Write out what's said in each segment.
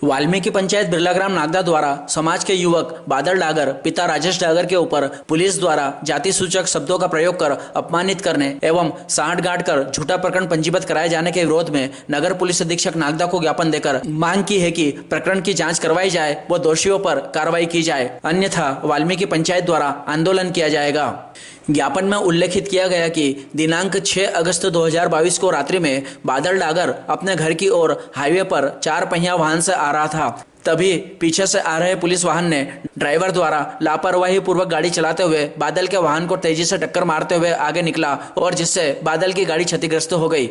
वाल्मीकि पंचायत बिरलाग्राम नागदा द्वारा समाज के युवक बादल डागर पिता राजेश डागर के ऊपर पुलिस द्वारा जाति सूचक शब्दों का प्रयोग कर अपमानित करने एवं सांठ-गांठ कर झूठा प्रकरण पंजीबद्ध कराए जाने के विरोध में नगर पुलिस अधीक्षक नागदा को ज्ञापन देकर मांग की है कि प्रकरण की जांच करवाई जाए व दोषियों पर कार्रवाई की जाए, अन्यथा वाल्मीकि पंचायत द्वारा आंदोलन किया जाएगा। ज्ञापन में उल्लेखित किया गया कि दिनांक 6 अगस्त 2022 को रात्रि में बादल डागर अपने घर की ओर हाईवे पर 4 पहिया वाहन से आ रहा था। तभी पीछे से आ रहे पुलिस वाहन ने ड्राइवर द्वारा लापरवाही पूर्वक गाड़ी चलाते हुए बादल के वाहन को तेजी से टक्कर मारते हुए आगे निकला और जिससे बादल की गाड़ी क्षतिग्रस्त हो गई।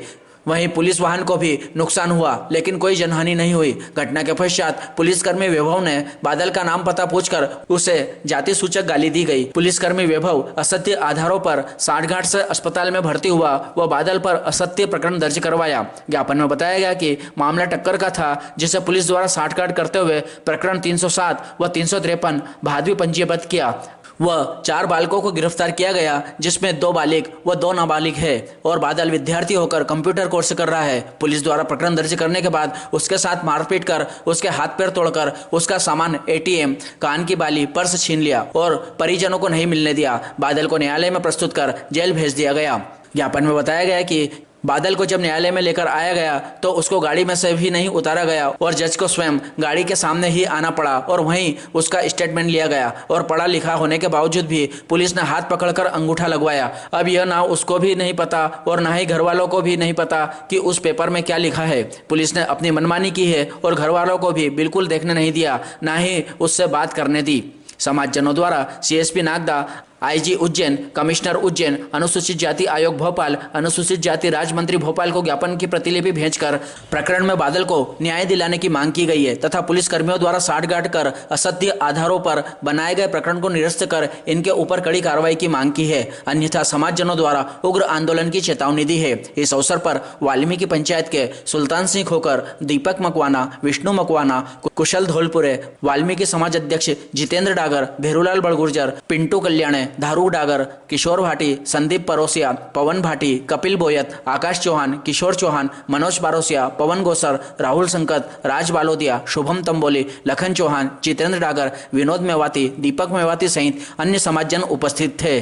वहीं पुलिस वाहन को भी नुकसान हुआ, लेकिन कोई जनहानि नहीं हुई। घटना के पश्चात पुलिसकर्मी वैभव ने बादल का नाम पता पूछकर उसे जाति सूचक गाली दी गई। पुलिसकर्मी वैभव असत्य आधारों पर सांठ-गांठ से अस्पताल में भर्ती हुआ व बादल पर असत्य प्रकरण दर्ज करवाया। ज्ञापन में बताया गया कि मामला टक्कर का था, जिसे पुलिस द्वारा सांठ-गांठ करते हुए प्रकरण 307 व 353 भादवी पंजीबद्ध किया व 4 बालकों को गिरफ्तार किया गया, जिसमें 2 बालिग व 2 नाबालिग है और बादल विद्यार्थी होकर कंप्यूटर कोर्स कर रहा है। पुलिस द्वारा प्रकरण दर्ज करने के बाद उसके साथ मारपीट कर उसके हाथ पैर तोड़कर उसका सामान ATM, कान की बाली, पर्स छीन लिया और परिजनों को नहीं मिलने दिया। बादल को न्यायालय में प्रस्तुत कर जेल भेज दिया गया। ज्ञापन में बताया गया कि बादल को जब न्यायालय में लेकर आया गया तो उसको गाड़ी में से भी नहीं उतारा गया और जज को स्वयं गाड़ी के सामने ही आना पड़ा और वहीं उसका स्टेटमेंट लिया गया और पढ़ा लिखा होने के बावजूद भी पुलिस ने हाथ पकड़कर अंगूठा लगवाया। अब यह ना उसको भी नहीं पता और ना ही घर वालों को भी नहीं पता कि उस पेपर में क्या लिखा है। पुलिस ने अपनी मनमानी की है और घर वालों को भी बिल्कुल देखने नहीं दिया, ना ही उससे बात करने दी। समाजजनों द्वारा CSP Nagda, IG Ujjain, commissioner Ujjain, अनुसूचित जाति आयोग भोपाल, अनुसूचित जाति राज्य मंत्री भोपाल को ज्ञापन की प्रतिलिपि भेजकर प्रकरण में बादल को न्याय दिलाने की मांग की गई है तथा पुलिस कर्मियों द्वारा सांठ-गांठ कर असत्य आधारों पर बनाए गए प्रकरण को निरस्त कर इनके ऊपर कड़ी कार्रवाई की मांग की है, अन्यथा समाजजनों द्वारा उग्र आंदोलन की चेतावनी दी है। इस अवसर पर वाल्मीकि पंचायत के सुल्तान सिंह खोकर, दीपक मकवाना, विष्णु मकवाना, कुशल धौलपुरे, वाल्मीकि समाज अध्यक्ष जितेंद्र डागर, भेरूलाल बड़गुर्जर, पिंटू कल्याणे, धारू डागर, किशोर भाटी, संदीप परोसिया, पवन भाटी, कपिल बोयत, आकाश चौहान, किशोर चौहान, मनोज पारोसिया, पवन गोसर, राहुल संकत, राज बालोदिया, शुभम तंबोली, लखन चौहान, जितेंद्र डागर, विनोद मेवाती, दीपक मेवाती सहित अन्य समाजजन उपस्थित थे।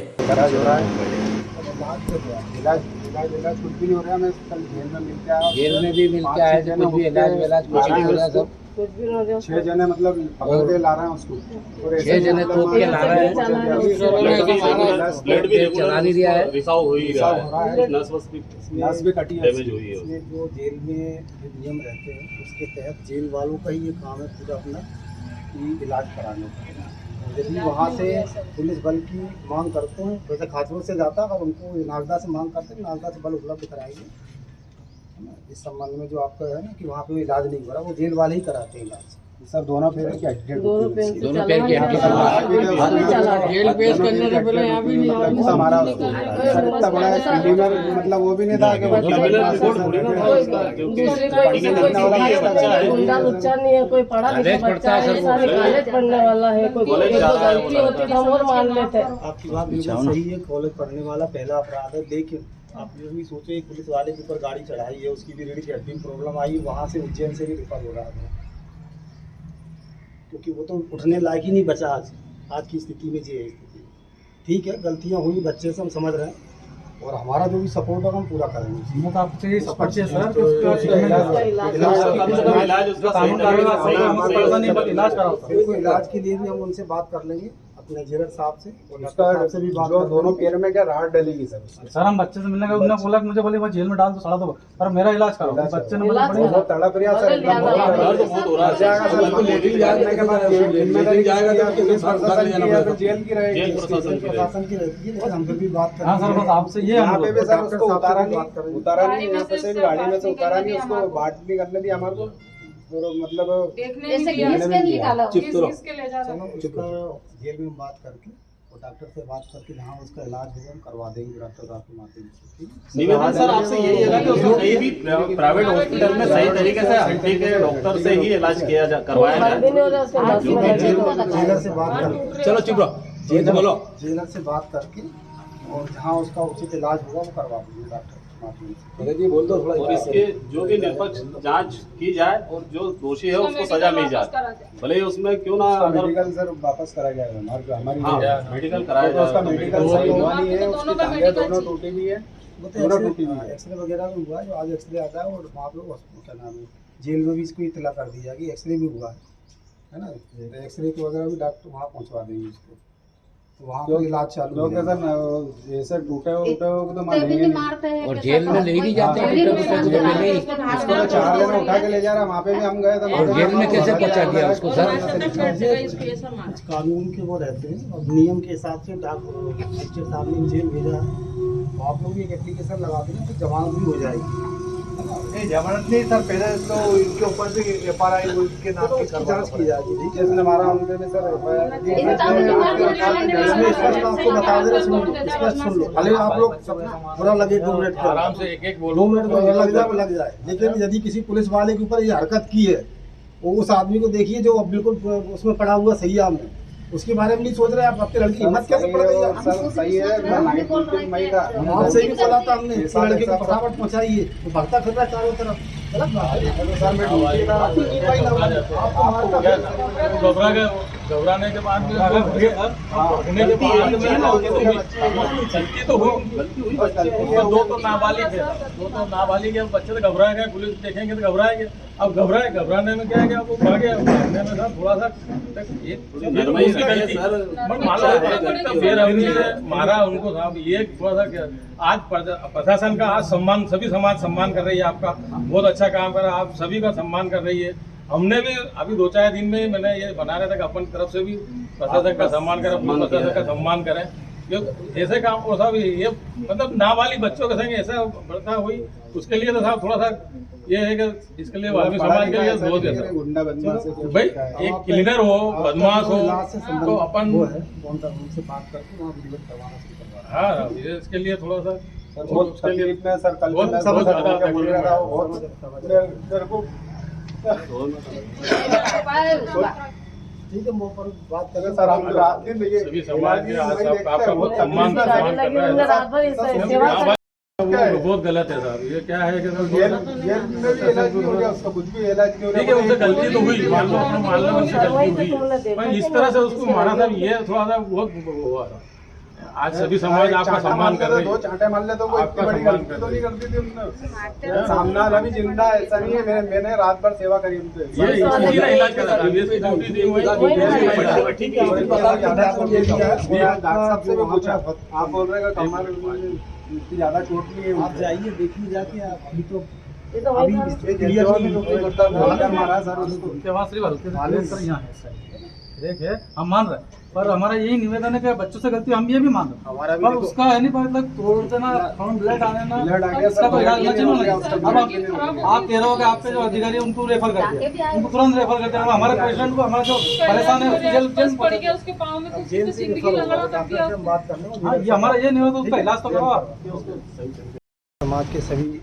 जेल में भी मिलता है, कुछ भी इलाज 6 जने मतलब पकड़ के ला रहे हैं उसको, 6 जने तोप के ला रहे हैं, चला नहीं दिया है, रिसाव हो रहा है, नस भी कटी है। इसमें जो जेल में जो नियम रहते हैं उसके तहत जेल वालों का ही ये काम है पूरा अपना कि इलाज कराने का। यदि वहाँ से पुलिस बल की मांग करते हैं, वैसे खाचरों से जाता है और उनको नागदा से मांग करते हैं, नागदा से बल उपलब्ध कराएंगे। इस संबंध में जो आपका है ना कि वहाँ पे इलाज नहीं हो रहा, वो जेल वाले ही कराते हैं इलाज। सर दोनों पैर की एक्सीडेंट, दोनों पैर की जेल पेश करने से पहले यहाँ भी नहीं हमारा इतना बड़ा मतलब वो भी नहीं था कि नहीं है, कोई पढ़ा लिखा बच्चा है, कॉलेज पढ़ने वाला है, कोई गलती होती तो हम और मान लेते। आपकी बात बिल्कुल सही है, कॉलेज पढ़ने वाला पहला अपराध है, लेकिन आप ये भी सोचो पुलिस वाले के ऊपर गाड़ी चढ़ाई है, उसकी भी रीढ़ की हड्डी में प्रॉब्लम आई, वहाँ से उज्जैन से भी रेफर हो रहा है, क्योंकि वो तो उठने लायक ही नहीं बचा आज की स्थिति में। ये स्थिति ठीक है, गलतियाँ हुई बच्चे से हम समझ रहे हैं और हमारा जो भी सपोर्ट है हम पूरा करेंगे। आपसे सपोर्ट चाहिए सर, इलाज के लिए भी हम उनसे बात कर लेंगे अपने जेलर साहब से, उसका भी बात, दोनों पैर में क्या राहत डलेगी सर। हम बच्चे से मिलने का उन्होंने बोला कि मुझे बोले भाई जेल में डाल दो, सड़ा दो, पर मेरा इलाज करो। बच्चे ने बहुत तड़प रहा सर, जेल की रहेगी, प्रशासन की रहती है, हम भी बात करें। हाँ सर, बस आपसे ये यहाँ पे भी सर उसको उतारा नहीं, यहाँ पे से गाड़ी में से उतारा नहीं, उसको बात नहीं करने दिया हमारे को, मतलब जेल में बात करके और डॉक्टर से बात करके जहाँ उसका इलाज होगा हम करवा देंगे डॉक्टर साहब के माध्यम से। निवेदन सर आपसे यही है कि उसको कहीं भी प्राइवेट हॉस्पिटल में सही तरीके से हड्डी के डॉक्टर से ही इलाज करवाया जाए। जेलर से बात कर, चलो चुप रहो, बोलो। जेलर से बात करके और जहाँ उसका उचित इलाज होगा वो करवा देंगे डॉक्टर। माध्यम से। भगत जी बोल दो थोड़ा। और इसके जो भी निष्पक्ष जांच की जाए और जो दोषी है उसको सजा मिल जाए, भले ही उसमें क्यों ना अगर मेडिकल सर वापस करा जाएगा हमारी हाँ मेडिकल कराया तो उसका जाए। मेडिकल सही हुआ नहीं है, उसकी टांगें दोनों टूटी हुई है, वो तो दोनों टूटी हुई है। एक्सरे वगैरह भी हुआ है, जो आज एक्सरे आता है और वहाँ पे क्या नाम है जेल में भी इसको इतला कर दी जाएगी, एक्सरे भी हुआ है ना, तो एक्सरे के वगैरह भी डॉक्टर वहाँ पहुँचवा देंगे इसको, तो वहाँ पे इलाज चालू है। सर ये सर टूटे हुए तो मानेंगे नहीं। और जेल में ले नहीं जाते हैं इसको तो 4 जने उठा के ले जा रहा, वहाँ पे भी हम गए थे। और जेल में कैसे पहुंचा दिया उसको सर? कुछ कानून के वो रहते हैं और नियम के हिसाब से डॉक्टर साहब ने जेल भेजा है, तो आप लोग भी एक एप्लीकेशन लगा देना तो जमानत भी हो जाएगी। नहीं जमानत नहीं सर, पहले तो इनके ऊपर से FRI उसके नाम की जांच की जाएगी। ठीक है, जिसने मारा उनके भी सर इसमें स्पष्ट आपको बता दे रहे, स्पष्ट सुन लो, भले आप लोग बुरा लगे 2 मिनट का, आराम से एक 2 मिनट में लग जाए, लेकिन यदि किसी पुलिस वाले के ऊपर ये हरकत की है, वो उस आदमी को देखिए जो बिल्कुल उसमें पड़ा हुआ सैया में, उसके बारे में नहीं सोच रहे आप। आपके लड़की हिम्मत कैसे पड़ गई? सर सही है, 19 मई का आपसे भी बोला था हमने, इस लड़के को फटाफट पहुंचाइए, तो भागता फिर रहा है चारों तरफ, गलत बात है। सर मैं ड्यूटी था, आपको घबराने के बाद होने के बाद गलती तो हुई, दो तो नाबालिग है, बच्चे तो घबरा गए, पुलिस देखेंगे तो घबराएंगे। अब घबराने में क्या है कि अब वो भागे, भागने में था थोड़ा सा मारा उनको साहब, ये थोड़ा सा क्या आज प्रशासन का आज सम्मान, सभी समाज सम्मान कर रही है आपका, बहुत अच्छा काम करा, आप सभी का सम्मान कर रही है। हमने भी अभी 2-4 दिन में मैंने ये बना रहा था कि अपन तरफ से भी प्रशासन का सम्मान करें, पुलिस प्रशासन का सम्मान करें। ऐसे काम को साहब ये मतलब नाबालिग बच्चों के संग ऐसा बढ़ता हुई, उसके लिए तो साहब थोड़ा सा ये है कि इसके लिए वाल्मीकि समाज के लिए बहुत है गुंडा बदमाश है भाई, एक क्लीनर हो, बदमाश हो तो अपन उनसे बात करके वहाँ विधिवत करवाना शुरू करवा। हाँ ये इसके लिए थोड़ा सा बहुत तकलीफ में सर, कल बहुत ज़्यादा बोल रहा था बहुत मेरे को ठीक है, वो पर बात करें सर, हम रात दिन ये सभी समाज के इलाज आप- आपका बहुत सम्मान तकलीफ में सम्मान कर रहा है रात भर इस सेवा हाँ, भाई, वो बहुत गलत है साहब। ये क्या है कि जेल में भी इलाज नहीं हो गया उसका, कुछ भी इलाज नहीं हो ठीक है, उससे गलती तो हुई, मान लो अपने मान लो उससे गलती हुई, पर इस तरह से उसको मारा था, ये थोड़ा सा बहुत हुआ था। आज सभी समाज आपका सम्मान कर रही है, 2 चांटे मार ले तो कोई इतनी बड़ी गलती तो नहीं करती थी उनने। सामना वाला भी जिंदा है, ऐसा नहीं है। मैंने रात भर सेवा करी उनसे। ये इसी का इलाज करा था, इसकी ड्यूटी थी वही। ठीक है, डॉक्टर साहब से भी पूछा, आप बोल रहे हैं कि कमर इतनी ज्यादा चोट नहीं है। आप जाइए देखिए जाके, आप अभी तो ये तो वही मारा सर उसको। उनके वहाँ सिर्फ हल्के से यहाँ है देखिए, हम मान रहे हैं, पर हमारा यही निवेदन है कि बच्चों से गलती हम ये भी मान रहे हमारा हैं, भी पर देखो। उसका है नहीं पता तोड़ देना, ब्लड आने ना, ब्लड आ गया, इसका तो इलाज ब्लड नहीं हो गया, होना उसका चाहिए। अब आप कह रहे हो कि आपके जो अधिकारी हैं, उनको रेफर कर दिया, उनको तुरंत रेफर कर दिया, हमारे पेशेंट को, हमारा जो परेशान है उसकी जेल पड़ गया उसके पाँव में, तो उसकी तो जिंदगी लंगड़ा कर दिया। हम बात कर लें। हाँ, ये हमारा ये नहीं होता, उसका इलाज तो करो आप। समाज के सभी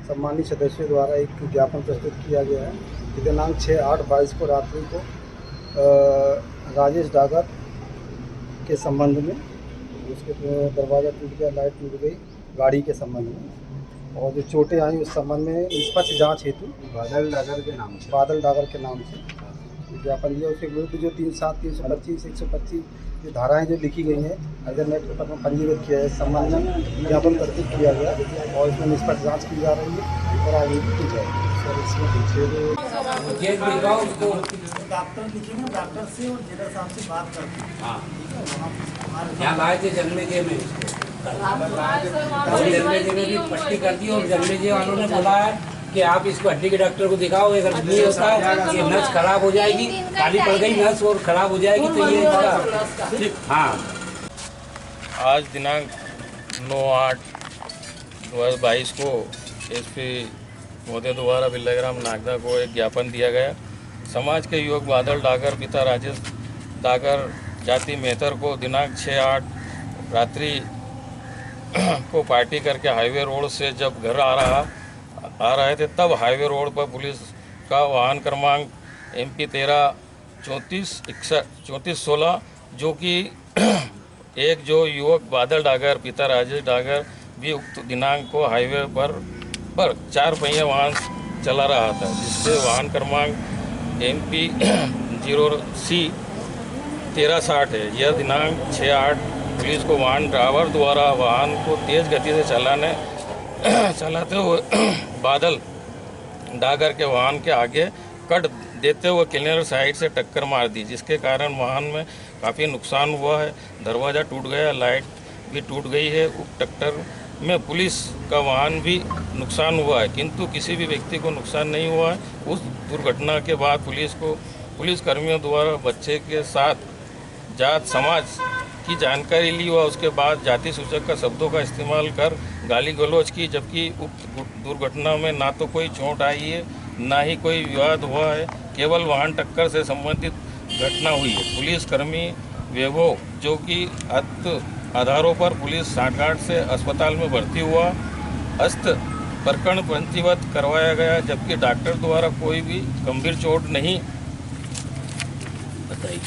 सम्मानित सदस्यों द्वारा एक ज्ञापन प्रस्तुत किया गया है। दिनांक 6/8/22 को रात्रि को राजेश डागर के संबंध में, उसके दरवाज़ा टूट गया, लाइट टूट गई गाड़ी के संबंध में, और जो चोटें आई उस संबंध में निष्पक्ष जांच हेतु बादल डागर के नाम से ज्ञापन दिया। उसके विरुद्ध जो 307, 325, 125 जो धाराएं जो लिखी गई हैं अजरनेट पेपर में पंजीकृत किया है, इस संबंध में ज्ञापन प्रस्तुत किया गया और इसमें निष्पक्ष जाँच की जा रही है और आगे भी की जाएगी। सर इसमें पीछे जेल भिजवाओ उसको। डॉक्टर लिखेंगे, डॉक्टर से और जेलर साहब से बात करते हैं। यहाँ लाए थे जन्मेजय में उसको, और जन्मेजय में भी पट्टी कर दी, और जन्मेजय वालों ने बोला है कि आप इसको हड्डी के डॉक्टर को दिखाओ, अगर नहीं होता है ये नस खराब हो जाएगी, काली पड़ गई नस और खराब हो जाएगी, तो ये इसका हाँ। आज दिनांक 9/8/2022 को एसपी महोदय द्वारा बिल्लाग्राम नागदा को एक ज्ञापन दिया गया। समाज के युवक बादल डागर पिता राजेश डागर जाति मेहतर को दिनांक 6/8 रात्रि को पार्टी करके हाईवे रोड से जब घर आ रहे थे, तब हाईवे रोड पर पुलिस का वाहन क्रमांक MP 13-3416 जो कि एक जो युवक बादल डागर पिता राजेश डागर भी उक्त दिनांक को हाईवे पर 4 पहिया वाहन चला रहा था, जिससे वाहन क्रमांक MP 0C 1360 है। यह दिनांक 6/8 पुलिस को वाहन ड्राइवर द्वारा वाहन को तेज गति से चलाते हुए बादल डागर के वाहन के आगे कट देते हुए क्लीनर साइड से टक्कर मार दी, जिसके कारण वाहन में काफ़ी नुकसान हुआ है। दरवाज़ा टूट गया, लाइट भी टूट गई है। उक्त टक्कर में पुलिस का वाहन भी नुकसान हुआ है, किंतु किसी भी व्यक्ति को नुकसान नहीं हुआ है। उस दुर्घटना के बाद पुलिस कर्मियों द्वारा बच्चे के साथ जात समाज की जानकारी ली व उसके बाद जाति सूचक का शब्दों का इस्तेमाल कर गाली गलौज की, जबकि उक्त दुर्घटना में ना तो कोई चोट आई है, ना ही कोई विवाद हुआ है, केवल वाहन टक्कर से संबंधित घटना हुई है। पुलिस कर्मी वैभव, जो कि आधारों पर पुलिस सांठगांठ से अस्पताल में भर्ती हुआ, अस्त प्रकरण पंजीबद्ध करवाया गया, जबकि डॉक्टर द्वारा कोई भी गंभीर चोट नहीं बताई।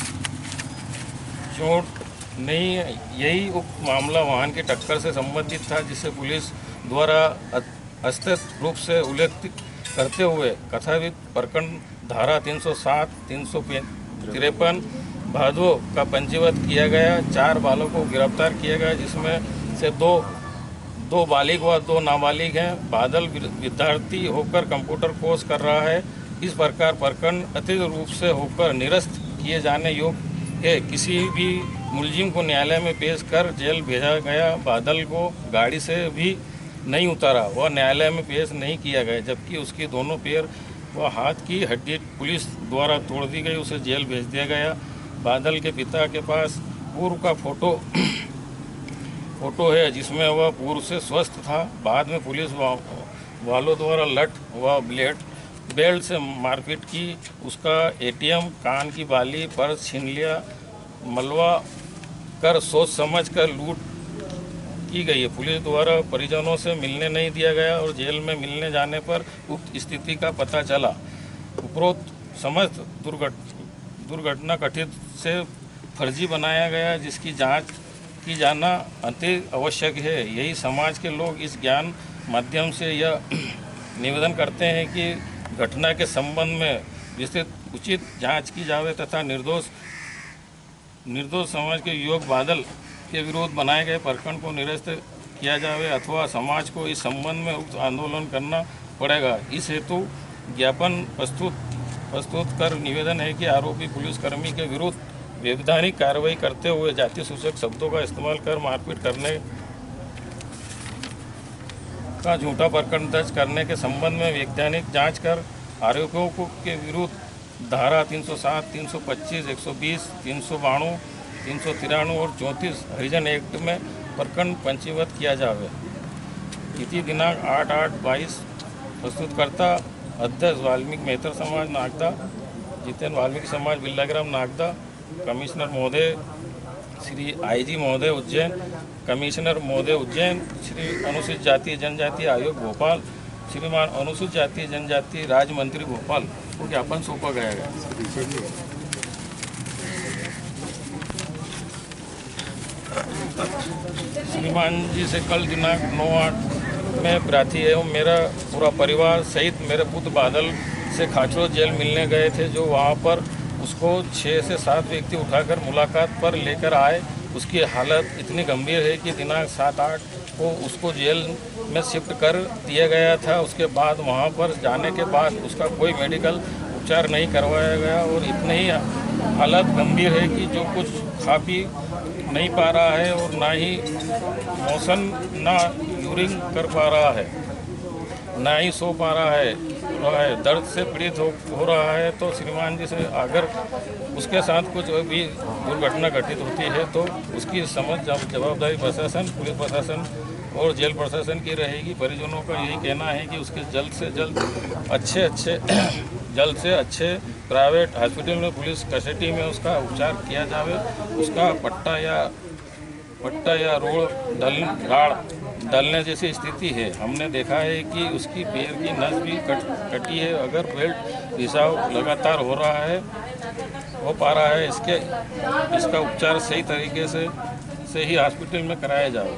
यही उक्त मामला वाहन की टक्कर से संबंधित था, जिसे पुलिस द्वारा अस्थिर रूप से उल्लेख करते हुए कथावित प्रकरण धारा 307, 353 भादों का पंजीबद्ध किया गया। 4 बालों को गिरफ्तार किया गया, जिसमें से दो बालिग व 2 नाबालिग हैं। बादल विद्यार्थी होकर कंप्यूटर कोर्स कर रहा है। इस प्रकार प्रकरण अतिरिक्त रूप से होकर निरस्त किए जाने योग्य है। किसी भी मुलजिम को न्यायालय में पेश कर जेल भेजा गया। बादल को गाड़ी से भी नहीं उतारा, वह न्यायालय में पेश नहीं किया गया, जबकि उसकी दोनों पैर व हाथ की हड्डी पुलिस द्वारा तोड़ दी गई, उसे जेल भेज दिया गया। बादल के पिता के पास पूर्व का फोटो है, जिसमें वह पूर्व से स्वस्थ था। बाद में पुलिस वालों द्वारा लठ व बेल्ट से मारपीट की, उसका ATM, कान की बाली, पर्स छीन लिया, मलबा कर सोच समझ कर लूट की गई है। पुलिस द्वारा परिजनों से मिलने नहीं दिया गया और जेल में मिलने जाने पर उक्त स्थिति का पता चला। उपरोक्त समस्त दुर्घटना कथित से फर्जी बनाया गया, जिसकी जांच की जाना अति आवश्यक है। यही समाज के लोग इस ज्ञान माध्यम से यह निवेदन करते हैं कि घटना के संबंध में विस्तृत उचित जांच की जावे तथा निर्दोष समाज के युवक बादल के विरोध बनाए गए प्रकरण को निरस्त किया जावे अथवा समाज को इस संबंध में उक्त आंदोलन करना पड़ेगा। इस हेतु ज्ञापन प्रस्तुत कर निवेदन है कि आरोपी पुलिसकर्मी के विरुद्ध वैधानिक कार्रवाई करते हुए जाति सूचक शब्दों का इस्तेमाल कर मारपीट करने का झूठा प्रकरण दर्ज करने के संबंध में वैधानिक जांच कर आरोपियों के विरुद्ध धारा 307, 325, 120, 392, 393 और 34 हरिजन एक्ट में प्रकरण पंजीबद्ध किया जावे। इति दिनांक 8/8/22 प्रस्तुतकर्ता अध्यक्ष वाल्मीकि मेहतर समाज नागदा, जितेंद्र वाल्मीकि समाज बिल्लाग्राम नागदा, कमिश्नर महोदय श्री IG महोदय उज्जैन, कमिश्नर महोदय उज्जैन, श्री अनुसूचित जाति जनजाति आयोग भोपाल, श्रीमान अनुसूचित जाति जनजाति राज्य मंत्री भोपाल को ज्ञापन सौंपा गया है। श्रीमान जी से कल दिनांक 9/8 में प्रार्थी एवं मेरा पूरा परिवार सहित मेरे पुत्र बादल से खाचरो जेल मिलने गए थे, जो वहां पर उसको 6 से 7 व्यक्ति उठाकर मुलाकात पर लेकर आए। उसकी हालत इतनी गंभीर है कि दिनांक 7/8 को उसको जेल में शिफ्ट कर दिया गया था। उसके बाद वहां पर जाने के बाद उसका कोई मेडिकल उपचार नहीं करवाया गया और इतनी ही हालत गंभीर है कि जो कुछ खा पी नहीं पा रहा है और ना ही मोशन ना यूरिन कर पा रहा है, ना ही सो पा रहा है, दर्द से पीड़ित हो रहा है। तो श्रीमान जी से अगर उसके साथ कुछ भी दुर्घटना घटित होती है तो उसकी समझ जवाबदारी प्रशासन, पुलिस प्रशासन और जेल प्रशासन की रहेगी। परिजनों का यही कहना है कि उसके जल्द से अच्छे प्राइवेट हॉस्पिटल में पुलिस कस्टडी में उसका उपचार किया जावे। उसका पट्टा या रोड डालने जैसी स्थिति है। हमने देखा है कि उसकी पैर की नस भी कटी है। अगर बेल्ट रिसाव लगातार हो पा रहा है, इसका उपचार सही तरीके से ही हॉस्पिटल में कराया जाए।